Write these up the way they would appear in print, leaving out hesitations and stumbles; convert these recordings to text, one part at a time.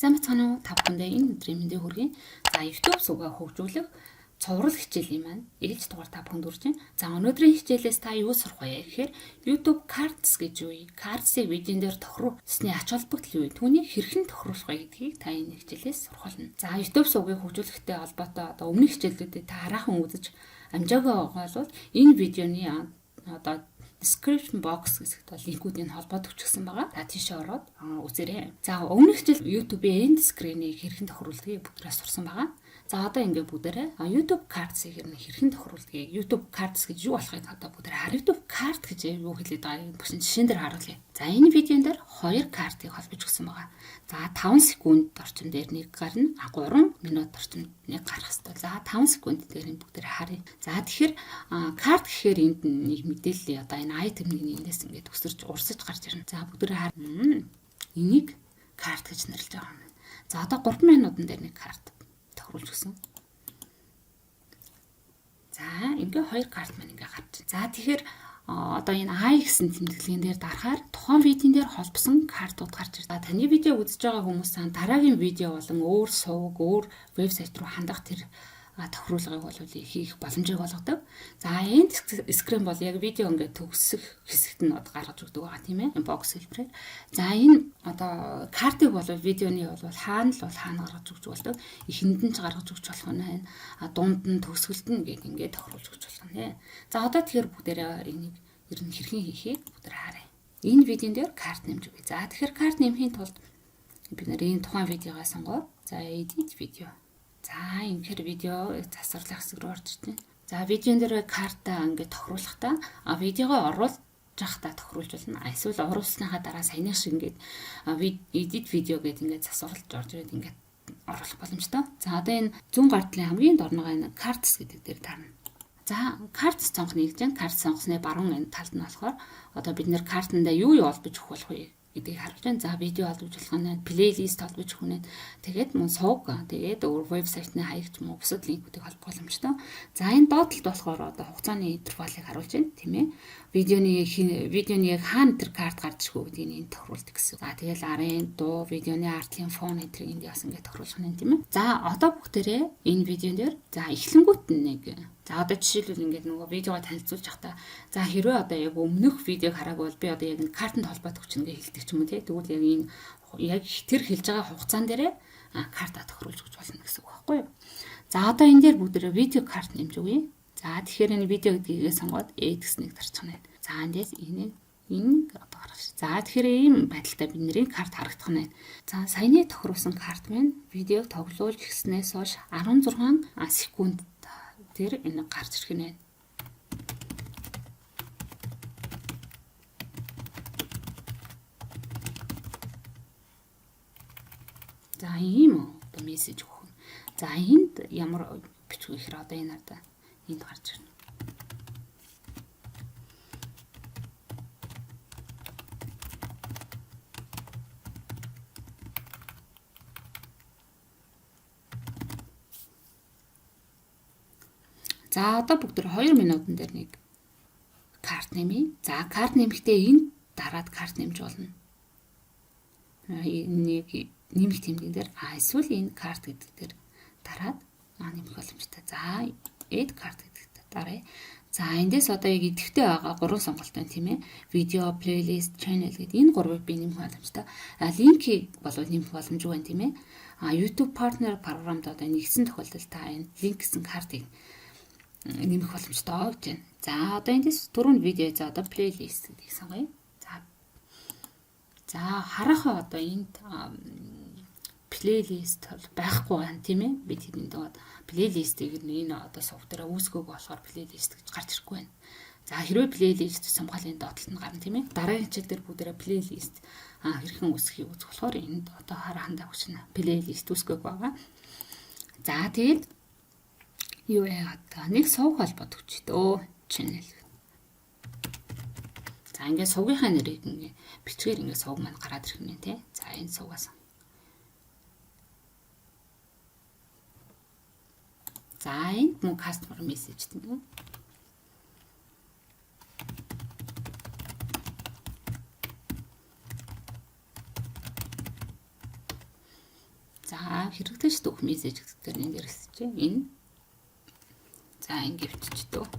Сайн бацхан уу? Та бүхэндээ энэ өдрийн мэндийг хүргэе. За YouTube сувгаа хөгжүүлэх цуврал хичээлийн маань ээлж дугаар та бүхэнд хүрч байна. За өнөөдрийн хичээлээс та юу сурах вэ гэхээр YouTube Cards гэж юу вэ? Cards-ыг видеон дээр тохируулсны ач холбогдол юу вэ? Түүнийг хэрхэн тохируулах вэ гэдгийг та энэ хичээлээс сурах болно. За YouTube сувгийг хөгжүүлэхтэй холбоотой одоо өмнөх хичээлүүдэд та хараахан үзэж амжаагүй байгаа бол энэ видеоны одоо description box гэсэгт бол линкүүдийн холбоод өчгсөн байгаа. Та тийшээ ороод үзээрэй. За өмнөх жил YouTube-ийн end screen-ийг хэрхэн тохируулдгийг бүгдээс сурсан байгаа. За одоо ингээд бүгдээрээ YouTube Cards-ыг хэрхэн тохируулдгийг, YouTube Cards гэж юу болохыг одоо бүгдээрээ харъя. YouTube Card гэж юу хэлээд байгааг бүхэн жишээн дээр харуулъя. За энэ видеон дээр 2 картыг холбож өгсөн байгаа. За 5 секунд орчим дээр нэг гарна, 3 минут орчим нэг гарах хэрэгтэй. За 5 секунд дээр энэ бүгдээрээ харъя. За тэгэхээр карт гэхээр энд нэг мэдээлэл одоо энэ айтемний эндээс ингээд өсөрж урсаж гарч ирнэ. За бүгдээрээ харъя. Энийг карт гэж нэрлэж байгаа юм. За одоо 3 минутан дээр нэг карт тохируулж өгсөн. За ингээ 2 карт маань ингээ гарч. За тэгэхээр одоо энэ I гэсэн тэмдэглэгийн дээр дарахаар тухайн видеон дээр холбосон картууд гарч ирдэг. Таны видео үзэж байгаа хүмүүс дараагийн видео болон өөр сувг, өөр вебсайт руу хандах тэр тохируулгыг бол хийх боломжийг олгодог. За end screen бол яг видео ингээд төгсөх хэсэгт нь гаргаж өгдөг байгаа тийм ээ. Бокс хэлбэрээр. За энэ одоо картыг бол видеоны бол хаана гаргаж өгч болдог. Эхэнд нь ч гаргаж өгч болох нь дунд нь төгсгөлд нь гээд ингээд тохируулж өгч болох нь. За одоо тэгэхээр бүгдээрээ энийг ер нь хэрхэн хийхийг бүгдээр харъя. Энэ видеон дээр карт нэмж өгье. За тэгэхээр карт нэмхийн тулд бид нэр энэ тухайн видеогоо сонгоод за edit видео. За ингэхээр видео засварлах хэсэг рүү орж ирнэ. За видеон дээр картаа ингээд тохируулахдаа видеогоо оруулж явахдаа тохируулж болно. Эсвэл оруулсныхаа дараа саяны шиг ингээд edit видео гэдэг ингээд засварлаж орж ирээд ингээд оруулах боломжтой. За одоо энэ зүүн гартлын хамгийн дор байгаа энэ cards гэдэг дээр таарна. За cards сонгох нэгжэн cards сонгосны баруун энэ талд нь болохоор одоо бид нэр картанда юу олбож өгөх болох вэ гэдгийг харуулж байна. За видео олбож болох нь плейлист олбож өгөх нь тэгээд мөн сувг тэгээд өөр вебсайтны хаягч мөн бусад линкүүдийг холбох боломжтой. За энэ доотлолд болохоор одоо хугацааны интервалыг харуулж байна тийм ээ. Видеоны яг хаана тэр карт гарч ирэх вэ гэдгийг энэ тохируулдаг гэсэн. За тэгэл арын дуу, видеоны артлын фон энтрийг энд яасан гэж тохируулах нь тийм ээ. За одоо бүгдээрээ энэ видеон дээр за эхлэнгүүт нэг за одоо жишээлбэл ингээд нөгөө видеогоо танилцуулж явахдаа за хэрвээ одоо яг өмнөх видеог хараагүй бол би одоо яг энэ картанд холбоот өгч ингээ хэлдэг ч юм уу тий. Тэгвэл яг энэ яг тэр хэлж байгаа хугацаан дээрээ карта тохируулж өгч болно гэсэн үг байхгүй юу. За одоо энэ дээр бүгдээрээ видео карт нэмж өгье. За тэгэхээр энэ видео гэдгийг сонгоод add гэснийг дарчих нь. За эндээс энэ одоо гаргаж. За тэгэхээр ийм байдалтай бид нэрийн карт харагдах нь. За саяны тохируулсан карт маань видеог тоглуулж гиснээс хойш 16 секунд тэр энэ гарч ирэх нь. За ийм одоо мессеж өгөх. За энд ямар бичиг ихэр одоо энэ надаа энд гарч ирнэ. За одоо бүгд 2 минутан дээр нэг карт нэмье. За карт нэмэхдээ энд дараад карт нэмж болно. Нэг нэмэх тэмдэгэн дээр эсвэл энэ карт гэдэг дээр дараад нэмэх боломжтой. За add карт гэдэг дээр дарая. За эндээс одоо яг идэвхтэй байгаа 3 сонголт байна тийм ээ. Видео, плейлист, channel гэдэг энэ 3-ыг би нэмэх боломжтой. Линкийг бол нэмэх боломжгүй байна тийм ээ. YouTube partner програмд одоо нэгсэн тохиолдолд та энэ линк гэсэн картыг нэмэх боломжтой гэж байна. За одоо эндээс түрүүнд видео за одоо плейлист гэдгийг сонгоё. За харахаа одоо энд плейлист байхгүй байна тийм ээ. Би тэрэнд плейлистийг энэ одоо сувг дээр үүсгөөг болохоор плейлист гэж гарч ирэхгүй байна. За хэрвээ плейлист сонгохын доотлолт нь гарна тийм ээ. Дараагийн хичээл дээр бүгдээрээ плейлист хэрхэн үүсгэхийг үзэх болохоор энд одоо харахандаа хүчнэ. Плейлист үүсгөөг байгаа. За тэгээд юу яагаад нэг сувг холбоод өгч дөө channel. За ингээд сувгийнхаа нэрийг ингээд бичгээр ингээд сувг маань гараад ирэх юм тий. За энэ сувгаас. За энд мөн customer message тийм үү. За хэрэглэгч дөх мессеж гэдэг нь дээр хэсэж байна. Энэ. За ингэ биччихв.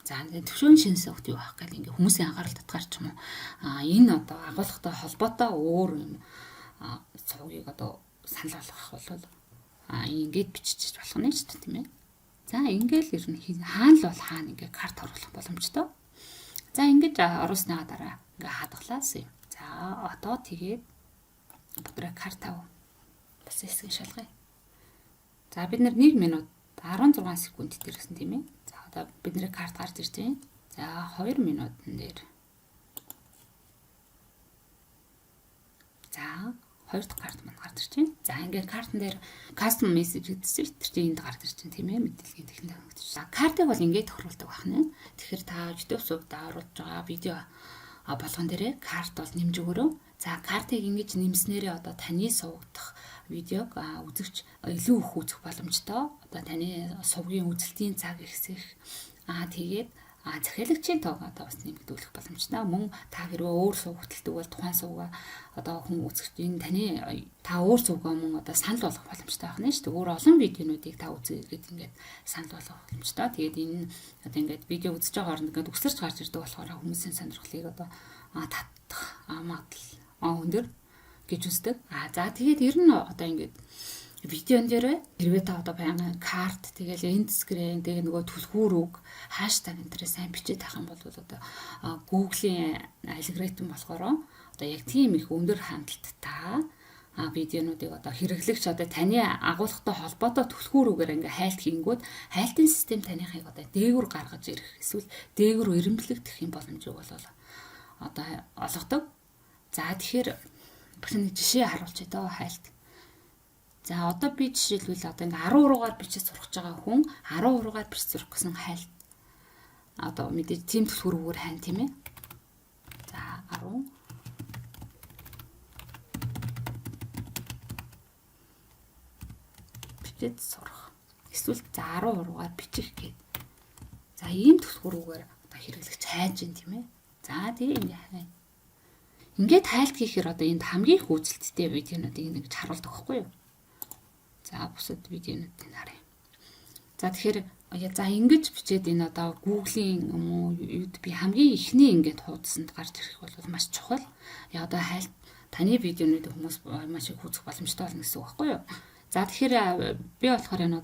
За төвшөөний шинэсээ өгт юу байх гэвэл ингээ хүмүүсийн анхаарал татгаар ч юм уу энэ одоо агуулгатай холбоотой өөр юм цугийг одоо санал болгох бол ингээд бичиж болох нь шүү дээ тийм ээ. За ингээл ер нь хаана л бол хаана ингээ карт оруулах боломжтой. За ингэж оруулсныгаа дараа ингээ хадгалаас юм. За одоо тэгээд бүдрэ карт ав. Бас хэсгийг шалгая. За бид 1 минут 16 секунд дээрсэн тийм ээ. За одоо бидний карт гарч ирж байна. За 2 минутын дээр. За 2 дахь карт маань гарч ирж байна. За ингээд картн дээр custom message гэдсэн чинь тэр энд гарч ирж байна тийм ээ. Мэдээллийн технологи. За картыг бол ингээд тохируулдаг байна. Тэгэхээр та YouTube сувд оруулж байгаа видео болгон дээрээ карт бол нэмж өгөрөө. За картыг ингэж нэмснээрээ одоо таны сувгдах видеог үзэгч илүү их үзэх боломжтой. Одоо таны сувгийн үзэлтийн цаг ихсэх. Тэгээд захиалагчийн тоог одоо бас нэмэгдүүлэх боломжтой. Мөн та хэрвээ өөр сувг хөтэлдэг бол тухайн сувгаа одоо хүн үзэгч энэ таны та өөр сувгаа мөн одоо санал болгох боломжтой байна шүү дээ. Өөр олон видеонуудыг та үзье гэдэг ингээд санал болгох боломжтой. Тэгээд энэ одоо ингээд видео үзэж байгаа хооронд ингээд үсэрч гарч ирдэг болохоор хүмүүсийн сонирхлыг одоо татах магадлал өндөр гэж үздэг. За тэгээд ер нь одоо ингээд видеон дээр хэрвээ та одоо байнгын карт тэгэл энд скрин тэгээ нөгөө түлхүүр үг хаштаг энэ төрөө сайн бичиж тавих юм бол одоо Google-ийн алгоритм болохоор одоо яг тийм их өндөр хандлттай видеонуудыг одоо хэрэглэгч одоо таны агуулгатай холбоотой түлхүүр үгээр ингээ хайлт хийнгүүт хайлтын систем таныхыг одоо дээгүр гаргаж ирэх эсвэл дээгүр ирэмблэгдэх юм боломжийг бол одоо олгодог. За тэгэхээр нэг жишээ харуулж байгаа хайлт. За одоо би жишээлбэл одоо ингээ 13-аар бичиж сурах гэж байгаа хүн 13-аар бичиж сурах гэсэн хайлт. Одоо мэдээж тийм түлхүүрээр хайн тийм ээ. За 10 бичиж сурах. Эсвэл за 13-аар бичих гээд. За ийм түлхүүрээр одоо хэрэглэгч хайж гин тийм ээ. За тэгээ ингээ хайн. Ингээд хайлт хийхээр одоо энд хамгийн их үзэлттэй видеонуудыг ингэж харуулдаг байхгүй юу? За бусад видеонуудыг харъя. За тэгэхээр за ингэж бичээд энэ одоо Google-ийн юм уу YouTube хамгийн ихний ингээд хуудсанд гарч ирэх бол маш чухал. Яг одоо хайлт таны видеонуудыг хүмүүс маш их үзэх боломжтой болно гэсэн үг байхгүй юу? За тэгэхээр би болохоор энэ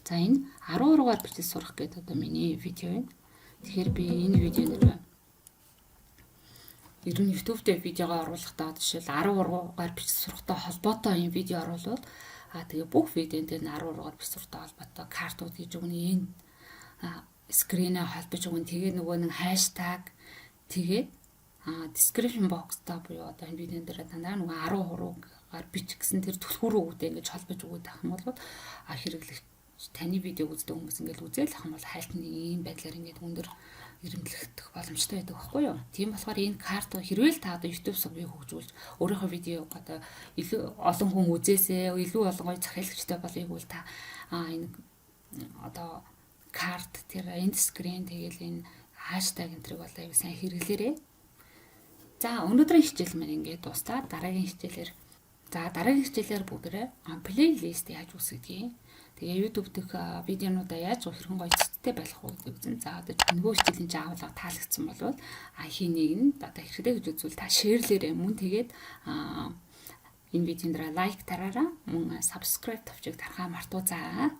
за энэ 13-аар бичиж сурах гэдэг одоо миний видео байна. Тэгэхээр би энэ видеоноор ер нь YouTube дээр видеогоо оруулахдаа жишээл 13-аар бичиж сурахтай холбоотой юм видео оруулвал тэгээ бүх видеонд энэ 13-аар бичиж сурахтай холбоотой картууд гэж өгнө энэ скринээ холбож өгнө тэгээ нөгөө нэг хаштаг тэгээд description box-та буюу одоо энэ видеон дээр дандаа нөгөө 13-аар бичих гэсэн тэр түлхүүрүүдээ ингэж холбож өгөөд авах юм бол хэрэглэгч таны видеог үздэг хүмүүс ингээд үзэл ах юм бол хайлтны ийм байдлаар ингээд өндөр ирэмблэгдэх боломжтой байдаг байхгүй юу? Тийм болохоор энэ карт хэрвээ та одоо YouTube сувгийг хөгжүүлж өөрийнхөө видеог одоо илүү олон хүн үзээсээ илүү олон гоё захиалагчтай болохыг бол та энэ одоо карт тэр энд скрин тэгэл энэ хаштаг энтриг бол аягүй сайн хэрэглээрэй. За өнөөдрийн хичээл маань ингээд дуустаа дараагийн хичээлээр бүгдээ плейлист яаж үүсгэдэг. Тэгээ YouTube дэх видеонуудаа яаж хэрхэн гоё цэцтэй байх вэ гэдэг үзэн. За одоо нөгөө хичээлийн заавалга таалагдсан болвол хийнийг нь одоо хэрэгтэй гэж үзвэл та шеэрлээрэй мөн тэгээд энэ видеонд лайк тараараа мөн subscribe тавчиг тарахаа мартуу заа.